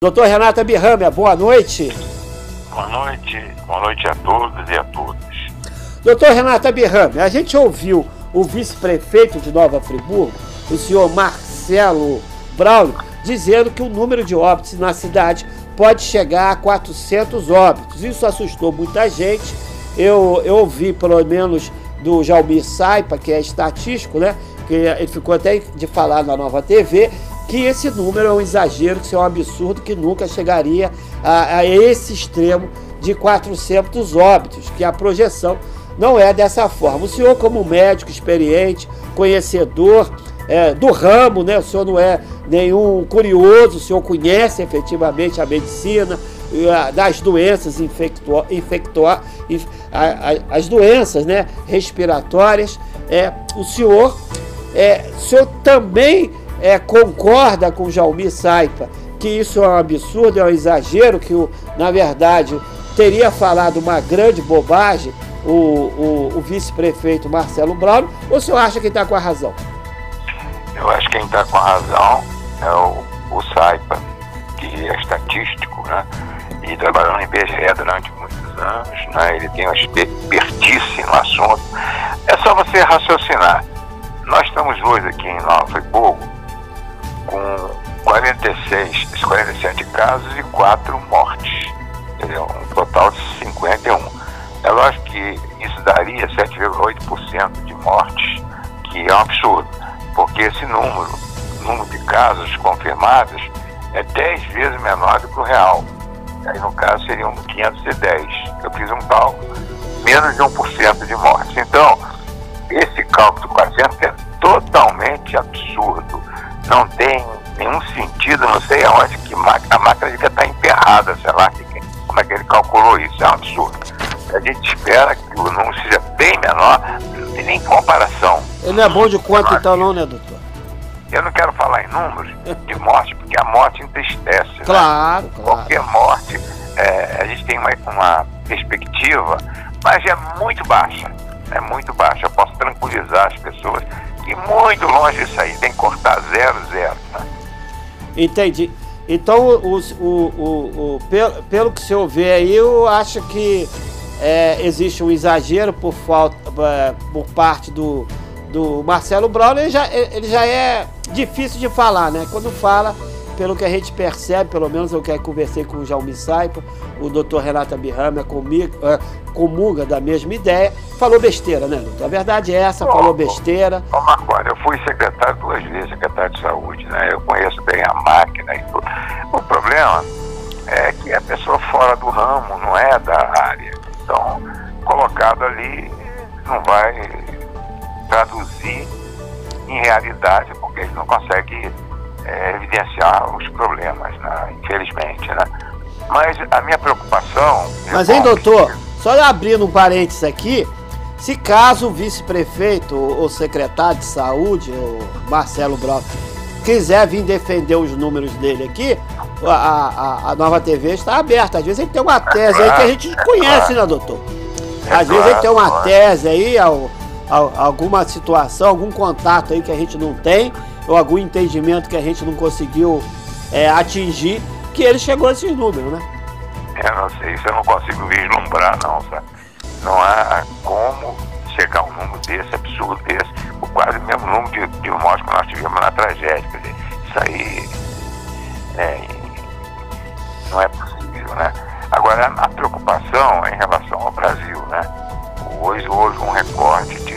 Doutor Renato Abirrâmia, boa noite. Boa noite a todos e a todas. Doutor Renato Abirrâmia, a gente ouviu o vice-prefeito de Nova Friburgo, o senhor Marcelo Braulio, dizendo que o número de óbitos na cidade pode chegar a 400 óbitos. Isso assustou muita gente. Eu ouvi, pelo menos, do Jaumir Saipa, que é estatístico, né? Que ele ficou até de falar na Nova TV, que esse número é um exagero, que isso é um absurdo, que nunca chegaria a esse extremo de 400 óbitos, que a projeção não é dessa forma. O senhor, como médico experiente, conhecedor do ramo, né? O senhor não é nenhum curioso, o senhor conhece efetivamente a medicina, das doenças as doenças, né, respiratórias. O senhor também concorda com o Jaumir Saipa que isso é um absurdo, é um exagero, que na verdade teria falado uma grande bobagem o vice-prefeito Marcelo Braulio, ou o senhor acha que está com a razão? Eu acho que quem está com a razão é o Saipa, que é estatístico, né? E trabalhou no IBGE durante muitos anos, né? Ele tem uma expertise no assunto. É só você raciocinar. Nós estamos hoje aqui em Nova Friburgo com 47 casos e 4 mortes, entendeu? Um total de 51. É lógico que isso daria 7,8% de mortes, que é um absurdo, porque esse número de casos confirmados é 10 vezes menor do que o real. Aí, no caso, seriam 510. Eu fiz um cálculo, menos de 1% de mortes. Então, esse cálculo de 400 é totalmente absurdo. Não tem nenhum sentido, não sei aonde que a máquina devia estar emperrada, sei lá, como é que ele calculou isso, é um absurdo. A gente espera que o número seja bem menor, não tem nem comparação. Ele não é bom de conta então não, né, doutor? Eu não quero falar em números de morte, porque a morte entristece. Claro, né? claro. Qualquer morte, a gente tem uma perspectiva, mas é muito baixa. É muito baixa. Eu posso tranquilizar as pessoas que muito longe disso aí, tem que cortar 0,0. Né? Entendi. Então, pelo que o senhor vê aí, eu acho que existe um exagero por parte do Marcelo Braulio. Ele já é difícil de falar, né? Quando fala, pelo que a gente percebe, pelo menos eu que conversei com o Jaumir Saipa, o doutor Renato Abirrâmia comunga da mesma ideia, falou besteira, né, doutor? A verdade é essa, falou besteira. Marconi, eu fui secretário 2 vezes, secretário de saúde, né? Eu conheço bem a máquina e tudo. O problema é que a pessoa fora do ramo, não é da área. Então, colocado ali, não vai traduzir em realidade, porque ele não consegue evidenciar os problemas, né? Infelizmente, né? Mas a minha preocupação... Mas, hein, doutor, só abrindo um parênteses aqui, se caso o vice-prefeito ou secretário de saúde, o Marcelo Braulio, quiser vir defender os números dele aqui, a Nova TV está aberta. Às vezes ele tem uma tese aí que a gente conhece, né, doutor? Às vezes ele tem uma tese aí, alguma situação, algum contato aí que a gente não tem, ou algum entendimento que a gente não conseguiu atingir, que ele chegou a esses números, né? Eu não sei, isso eu não consigo vislumbrar, não, sabe? Não há como chegar a um número desse, absurdo desse, o quase mesmo número de mortes que nós tivemos na tragédia. Quer dizer, isso aí não é possível, né? Agora, a preocupação é em relação ao Brasil, né? Hoje houve um recorde de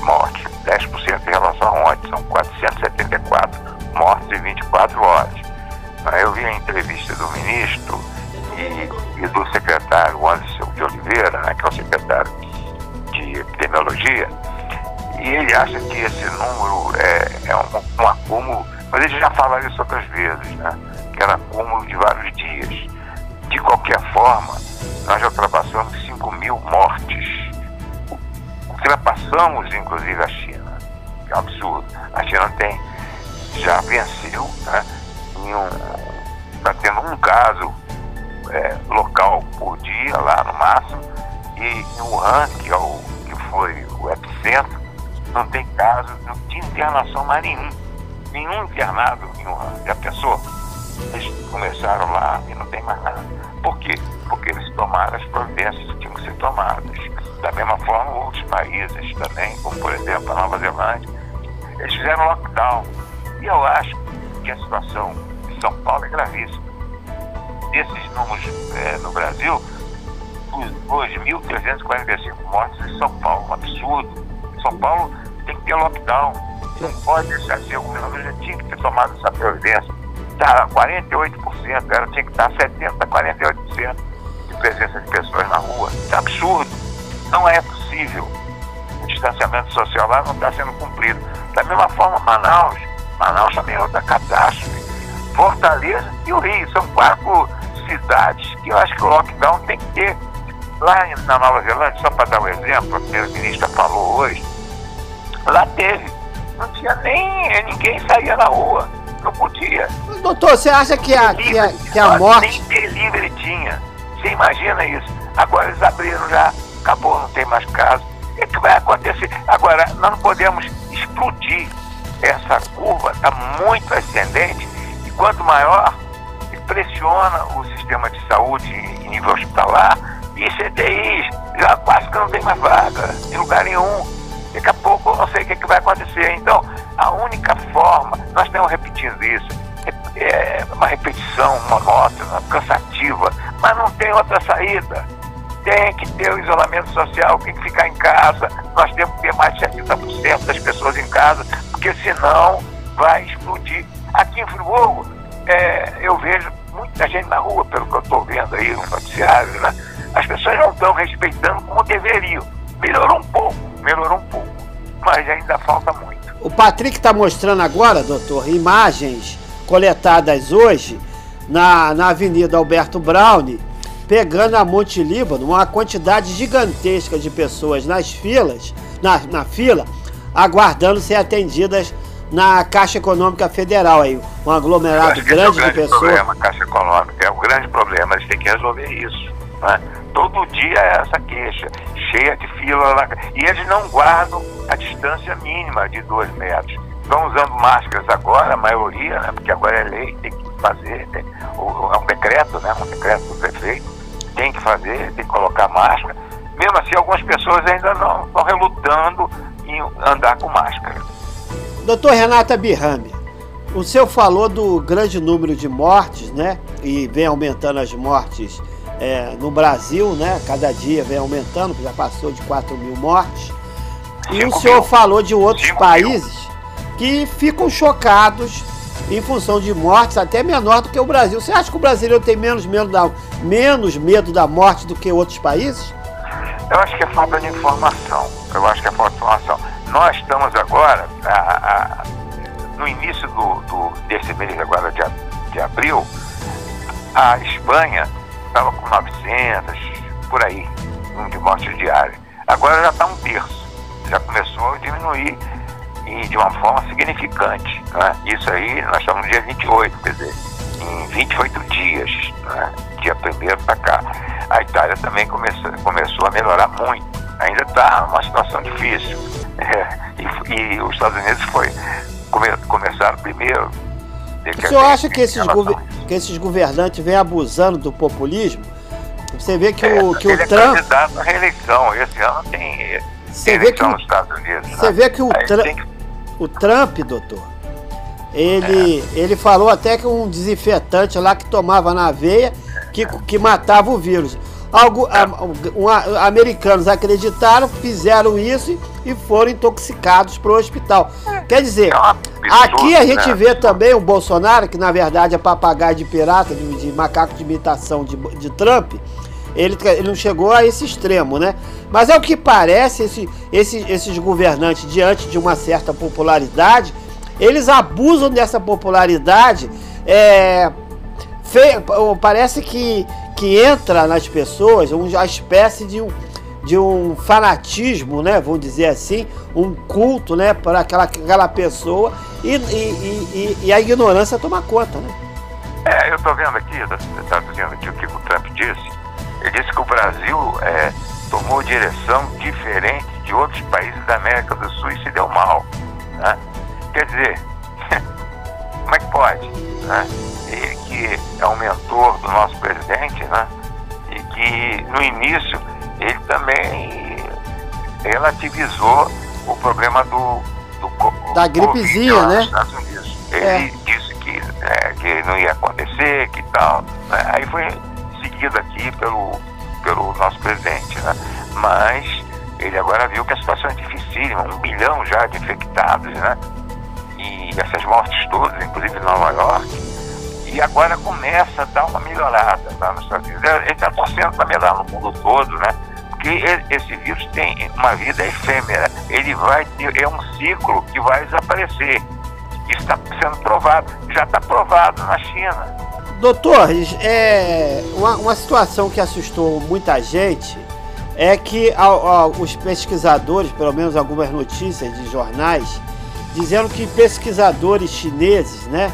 mortes, 10% em relação a ontem, são 474 mortes em 24 horas. Eu vi a entrevista do ministro e do secretário Anderson de Oliveira, né, que é o secretário de epidemiologia, e ele acha que esse número é um acúmulo, mas ele já falou isso outras vezes, né, que era acúmulo de vários dias. De qualquer forma, nós já ultrapassamos 5.000 mortes. Ultrapassamos, inclusive, a China, que é um absurdo. A China já venceu, né, está tendo um caso local por dia, lá no máximo, e em Wuhan, que foi o epicentro, não tem caso de internação mais nenhum internado em Wuhan. Já pensou? Eles começaram lá e não tem mais nada. Por quê? Porque eles tomaram as providências que tinham que ser tomadas. Da mesma forma, outros países também, como por exemplo a Nova Zelândia, eles fizeram lockdown. E eu acho que a situação de São Paulo é gravíssima. Desses números no Brasil, hoje 1.345 mortes em São Paulo, um absurdo. São Paulo tem que ter lockdown. Não pode deixar de ser, o governo já tinha que ter tomado essa providência. Está 48%, tinha que estar 70%, 48% de presença de pessoas na rua. Isso é absurdo. Não é possível. O distanciamento social lá não está sendo cumprido. Da mesma forma, Manaus também é outra catástrofe. Fortaleza e o Rio, são 4 cidades que eu acho que o lockdown tem que ter. Lá na Nova Zelândia, só para dar um exemplo, a primeira-ministra falou hoje, lá teve, não tinha ninguém saía na rua, não podia. Doutor, você acha que a morte... Nem delivery tinha, você imagina isso. Agora eles abriram já, acabou, não tem mais caso. O que vai acontecer? Agora, nós não podemos explodir. Essa curva está muito ascendente e quanto maior, pressiona o sistema de saúde em nível hospitalar e CTIs, já quase que não tem mais vaga em lugar nenhum. Daqui a pouco eu não sei o que vai acontecer. Então, a única forma, nós estamos repetindo isso, é uma repetição monótona, cansativa, mas não tem outra saída. Tem que ter o isolamento social, tem que ficar em casa, nós temos que ter mais de 70% das pessoas em casa, porque senão vai explodir. Aqui em Friburgo, eu vejo muita gente na rua, pelo que eu estou vendo aí no noticiário, né? As pessoas não estão respeitando como deveriam. Melhorou um pouco, mas ainda falta muito. O Patrick está mostrando agora, doutor, imagens coletadas hoje na Avenida Alberto Braune, pegando a Monte Líbano, uma quantidade gigantesca de pessoas nas filas, na fila, aguardando ser atendidas na Caixa Econômica Federal, aí, um aglomerado grande de pessoas. Problema, Caixa Econômica é um grande problema, eles têm que resolver isso, né? Todo dia é essa queixa, cheia de fila lá, e eles não guardam a distância mínima de 2 metros. Estão usando máscaras agora, a maioria, né? Porque agora é lei, tem que fazer, é um decreto, né? Um decreto do prefeito, tem que fazer, tem que colocar máscara. Mesmo assim, algumas pessoas ainda não estão relutando em andar com máscara. Doutor Renata Birrami, o senhor falou do grande número de mortes, né? E vem aumentando as mortes no Brasil, né? Cada dia vem aumentando, já passou de 4.000 mortes. E o senhor falou de outros países que ficam chocados em função de mortes até menor do que o Brasil. Você acha que o brasileiro tem menos medo da morte do que outros países? Eu acho que é falta de informação. Nós estamos agora, no início desse mês agora de abril, a Espanha estava com 900, por aí, de mortes diárias. Agora já está 1/3. Já começou a diminuir e de uma forma significante, né? Isso aí, nós estamos no dia 28, quer dizer, em 28 dias, né? Dia 1º para cá. A Itália também começou a melhorar muito. Ainda está uma situação difícil. E os Estados Unidos começaram primeiro. O senhor acha que esses governantes vêm abusando do populismo? Você vê que o Trump... Ele é candidato à reeleição. Esse ano tem eleição nos Estados Unidos. Você vê que o Trump, doutor, ele falou até que um desinfetante lá que tomava na veia que matava o vírus. Americanos acreditaram, fizeram isso e foram intoxicados para o hospital. Quer dizer, aqui a gente vê também o Bolsonaro, que na verdade é papagaio de pirata, de macaco de imitação de Trump. Ele não chegou a esse extremo, né? Mas é o que parece, esses governantes, diante de uma certa popularidade, eles abusam dessa popularidade. Parece que entra nas pessoas uma espécie de um fanatismo, né? Vamos dizer assim, um culto, né? Para aquela pessoa e a ignorância toma conta, né? Eu estou vendo aqui, traduzindo aqui o que o Trump disse. Ele disse que o Brasil tomou direção diferente de outros países da América do Sul e se deu mal, né? Quer dizer, como é que pode, né? E que é um mentor do nosso presidente, né? E que no início ele também relativizou o problema da gripezinha, né? Estados Unidos. Ele disse que não ia acontecer, que tal, né? Aí foi seguido aqui pelo nosso presidente, né? Mas ele agora viu que a situação é dificílima, 1 bilhão já de infectados, né? E essas mortes todas, inclusive em Nova York, e agora começa a dar uma melhorada lá nos Estados Unidos. Ele está torcendo para melhorar no mundo todo, né? Porque esse vírus tem uma vida efêmera, ele vai ter, é um ciclo que vai desaparecer. Isso está sendo provado, já está provado na China. Doutor, uma situação que assustou muita gente é que os pesquisadores, pelo menos algumas notícias de jornais, dizendo que pesquisadores chineses, né,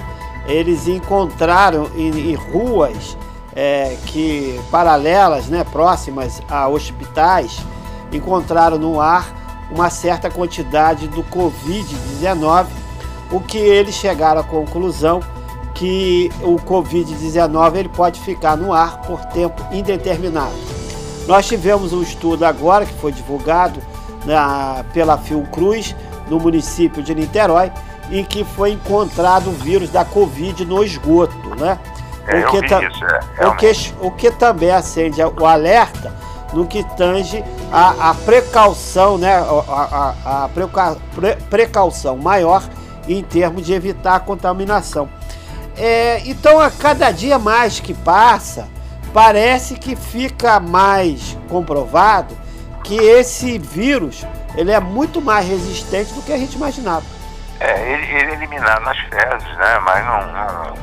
eles encontraram em ruas paralelas, né, próximas a hospitais, encontraram no ar uma certa quantidade do Covid-19, o que eles chegaram à conclusão que o Covid-19 ele pode ficar no ar por tempo indeterminado. Nós tivemos um estudo agora que foi divulgado pela Fiocruz no município de Niterói, em que foi encontrado o vírus da Covid no esgoto, né? O que também acende o alerta no que tange a precaução, né? A precaução maior em termos de evitar a contaminação. Então, a cada dia mais que passa, parece que fica mais comprovado que esse vírus ele é muito mais resistente do que a gente imaginava. Ele é eliminado nas fezes, né? Mas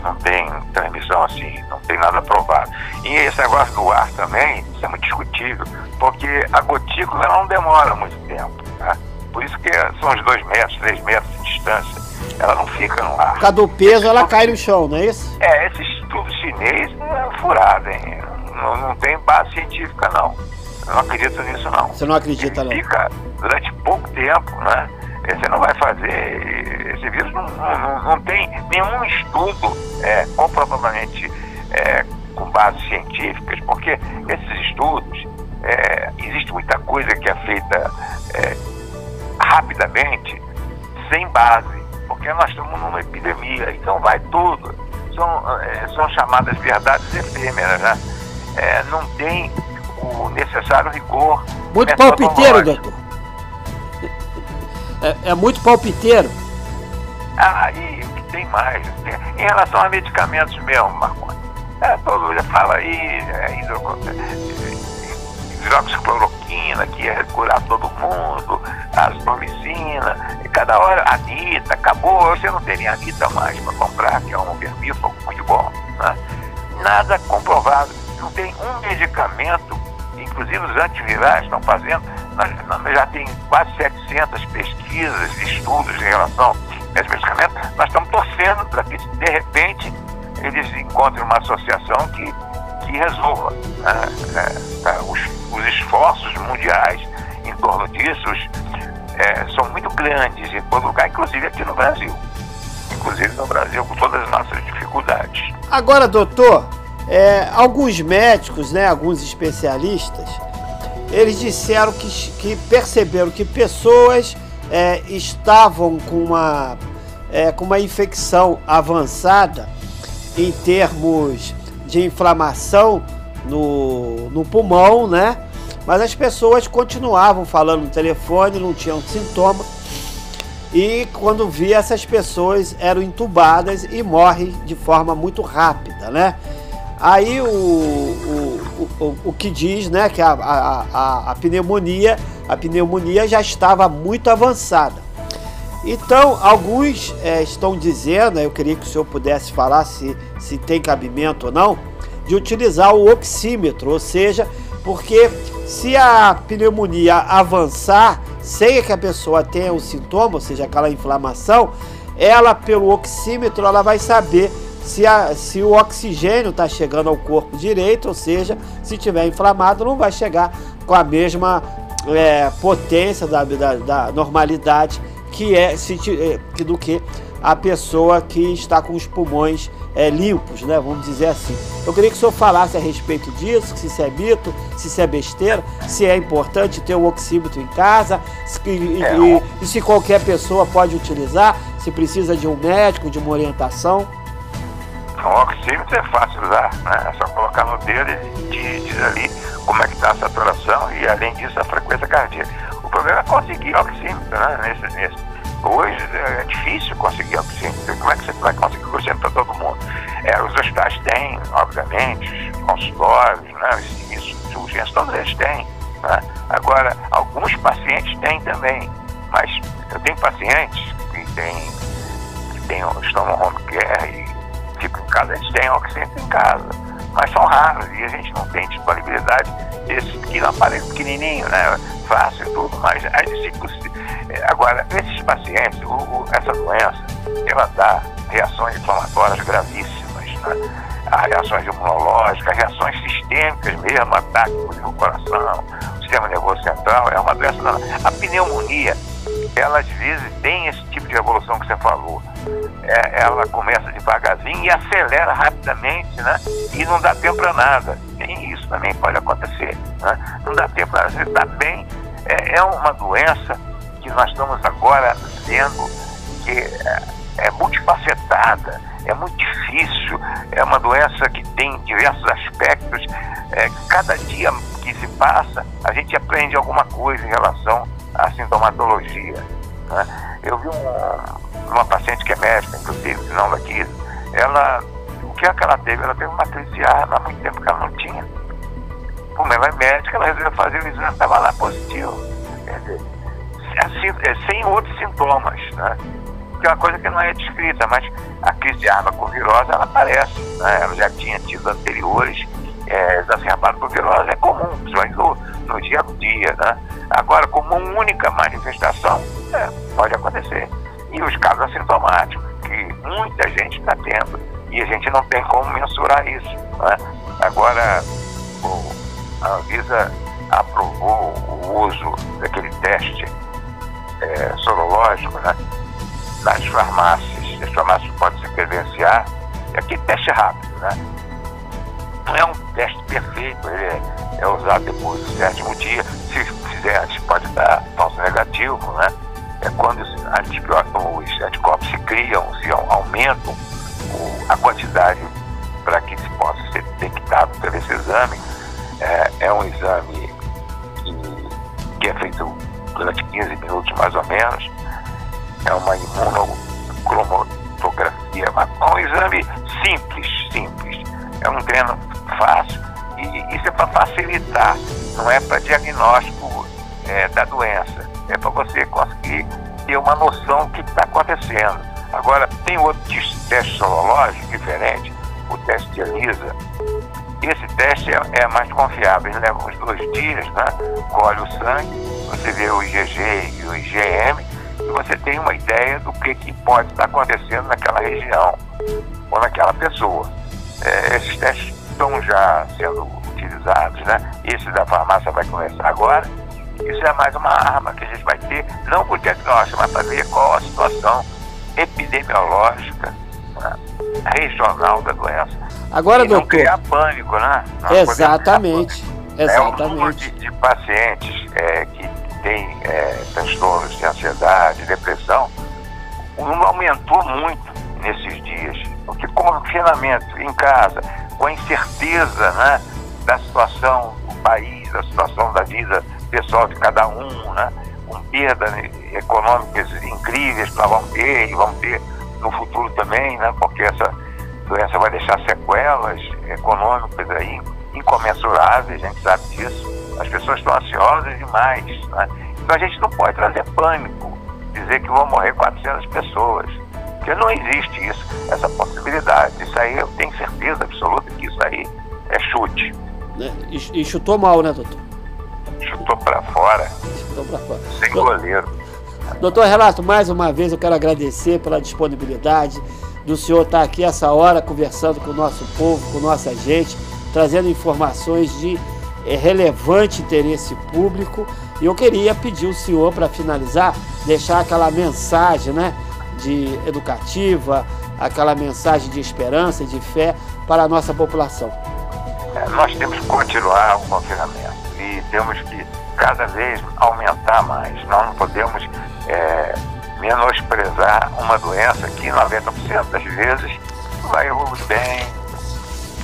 não tem transmissão assim, não tem nada provado. E esse negócio do ar também, isso é muito discutível, porque a gotícula ela não demora muito tempo, né? Por isso que são os 2 metros, 3 metros de distância, ela não fica no ar. Por causa do peso, ela cai no chão, não é isso? Esse estudo chinês é furado, hein? Não tem base científica, não. Eu não acredito nisso, não. Você não acredita, não? Fica durante pouco tempo, né? Você não vai fazer, esse vírus não tem nenhum estudo comprovadamente com bases científicas, porque esses estudos, existe muita coisa que é feita rapidamente, sem base, porque nós estamos numa epidemia, então vai tudo, são chamadas verdades efêmeras, né? Não tem o necessário rigor. Muito palpiteiro, doutor. É muito palpiteiro. E o que tem mais? Em relação a medicamentos mesmo, Marconi. Todo mundo fala aí, hidroxicloroquina, que ia curar todo mundo, azitromicina, e cada hora, Anita, acabou, você não tem nem Anita mais para comprar, que é um vermífugo muito bom, né? Nada comprovado, não tem um medicamento, inclusive os antivirais estão fazendo, nós já tem quase 700 pesquisas e estudos em relação a esse medicamento, nós estamos torcendo para que, de repente, eles encontrem uma associação que resolva, né? Os esforços mundiais em torno disso são muito grandes em todo lugar, inclusive aqui no Brasil. Inclusive no Brasil, com todas as nossas dificuldades. Agora, doutor, alguns médicos, né, alguns especialistas, eles disseram que perceberam que pessoas estavam com uma infecção avançada em termos de inflamação no pulmão, né? Mas as pessoas continuavam falando no telefone, não tinham sintoma. E quando via, essas pessoas eram entubadas e morrem de forma muito rápida, né? Aí o que diz, né, que a pneumonia já estava muito avançada. Então, alguns estão dizendo, eu queria que o senhor pudesse falar se tem cabimento ou não, de utilizar o oxímetro, ou seja, porque se a pneumonia avançar sem que a pessoa tenha o sintoma, ou seja, aquela inflamação, ela, pelo oxímetro, ela vai saber se o oxigênio está chegando ao corpo direito, ou seja, se estiver inflamado, não vai chegar com a mesma potência da normalidade do que a pessoa que está com os pulmões limpos, né? Vamos dizer assim. Eu queria que o senhor falasse a respeito disso, se isso é mito, se isso é besteira, se é importante ter o oxímetro em casa, e se qualquer pessoa pode utilizar, se precisa de um médico, de uma orientação. O oxímetro é fácil de usar, né? É só colocar no dedo e diz ali como é que está a saturação e, além disso, a frequência cardíaca. O problema é conseguir oxímetro, né? Hoje é difícil conseguir oxímetro. Como é que você vai conseguir oxímetro para todo mundo? Os hospitais têm, obviamente, os consultórios, né? Isso, urgências, todos eles têm, né? Agora, alguns pacientes têm também, mas eu tenho pacientes que estão no home care e ficam em casa, eles têm oxímetro em casa, mas são raros e a gente não tem disponibilidade desse pequeno aparelho pequenininho, né? Fácil e tudo, mas agora, esses pacientes, essa doença, ela dá reações inflamatórias gravíssimas, né? Reações imunológicas, reações sistêmicas mesmo, ataque do coração, o sistema nervoso central, é uma doença. A pneumonia, ela às vezes tem esse tipo de revolução que você falou. Ela começa devagarzinho e acelera rapidamente, né? E não dá tempo para nada. E isso também pode acontecer, né? Não dá tempo para você estar bem. É uma doença que nós estamos agora vendo que é multifacetada, é muito difícil, é uma doença que tem diversos aspectos. Cada dia que se passa, a gente aprende alguma coisa em relação à sintomatologia, né? Eu vi uma paciente que é médica, inclusive, não daqui, o que é que ela teve? Ela teve uma crise de asma há muito tempo que ela não tinha. Como ela é médica, ela resolveu fazer o exame, estava lá positivo. Quer dizer, sem outros sintomas, né? Que é uma coisa que não é descrita, mas a crise de asma com virose, ela aparece, né? Ela já tinha tido anteriores, exacerbado por virose, é comum, principalmente no dia a dia, né? Agora, como uma única manifestação, pode acontecer. E os casos assintomáticos, que muita gente está tendo, e a gente não tem como mensurar isso, né? Agora, a Anvisa aprovou o uso daquele teste sorológico, né? Nas farmácias. As farmácias podem se credenciar. É aquele teste rápido, né? Não é um teste perfeito, ele é usado depois do 7º dia. Se fizer antes, pode dar falso negativo, né? É quando os anticorpos se criam, se aumentam a quantidade para que se possa ser detectado por esse exame. É um exame que é feito durante 15 minutos mais ou menos. É uma imunocromatografia, um exame simples. É um treino fácil e isso é para facilitar, não é para diagnóstico da doença. É para você conseguir ter uma noção do que está acontecendo. Agora, tem outro teste sorológico diferente, o teste de ELISA. Esse teste é mais confiável, ele leva uns 2 dias, né? Colhe o sangue, você vê o IgG e o IgM, e você tem uma ideia do que pode estar acontecendo naquela região ou naquela pessoa. Esses testes estão já sendo utilizados, né? Esse da farmácia vai começar agora. Isso é mais uma arma que a gente vai ter, não por diagnóstico, mas para ver qual a situação epidemiológica, né, regional da doença. Agora, doutor, não criar pânico, né? Exatamente. O número de pacientes que têm transtornos de ansiedade, depressão, o número aumentou muito nesses dias. Porque com o confinamento em casa, com a incerteza, né, da situação do país, da situação da vida pessoal de cada um, né, com perdas econômicas incríveis que nós vamos ter e vamos ter no futuro também, né, porque essa doença vai deixar sequelas econômicas aí incomensuráveis, a gente sabe disso. As pessoas estão ansiosas demais, né? Então a gente não pode trazer pânico, dizer que vão morrer 400 pessoas, porque não existe isso, essa possibilidade. Isso aí eu tenho certeza absoluta que isso aí é chute. E chutou mal, né, doutor? Chutou para fora. Sem goleiro. Doutor Relato, mais uma vez eu quero agradecer pela disponibilidade do senhor estar aqui essa hora conversando com o nosso povo, com nossa gente, trazendo informações de relevante interesse público. E eu queria pedir o senhor, para finalizar, deixar aquela mensagem, né, educativa, aquela mensagem de esperança e de fé para a nossa população? Nós temos que continuar o confinamento e temos que cada vez aumentar mais. Nós não podemos menosprezar uma doença que 90% das vezes vai evoluir bem,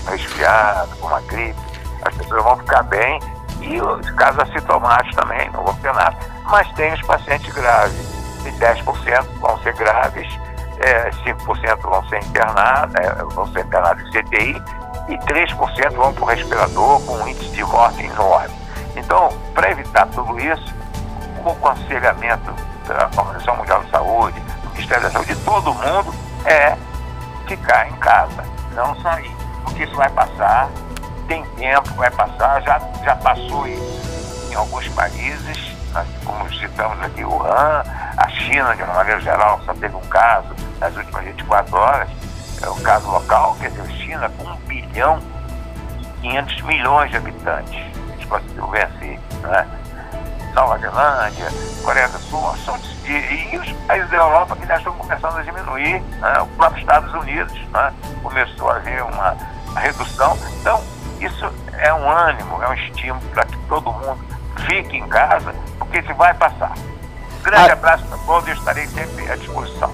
resfriado, com uma gripe, as pessoas vão ficar bem e os casos assintomáticos também não vão ter nada. Mas tem os pacientes graves, e 10% vão ser graves, 5% vão ser internados em CTI e 3% vão para o respirador com um índice de morte enorme. Então, para evitar tudo isso, o aconselhamento da Organização Mundial de Saúde, do Ministério da Saúde, de todo mundo, é ficar em casa, não sair, porque isso vai passar, tem tempo, vai passar, já passou em alguns países, como citamos aqui, Wuhan, a China, de uma maneira geral, só teve um caso nas últimas 24 horas, é o caso local, quer dizer, China com 1 bilhão e 500 milhões de habitantes, eles conseguiram vencer, né? Nova Zelândia, Coreia do Sul, e os países da Europa que já estão começando a diminuir, né? O próprio Estados Unidos, né? Começou a haver uma redução. Então, isso é um ânimo, é um estímulo para que todo mundo fique em casa, porque isso vai passar. Grande abraço para todos e estarei sempre à disposição.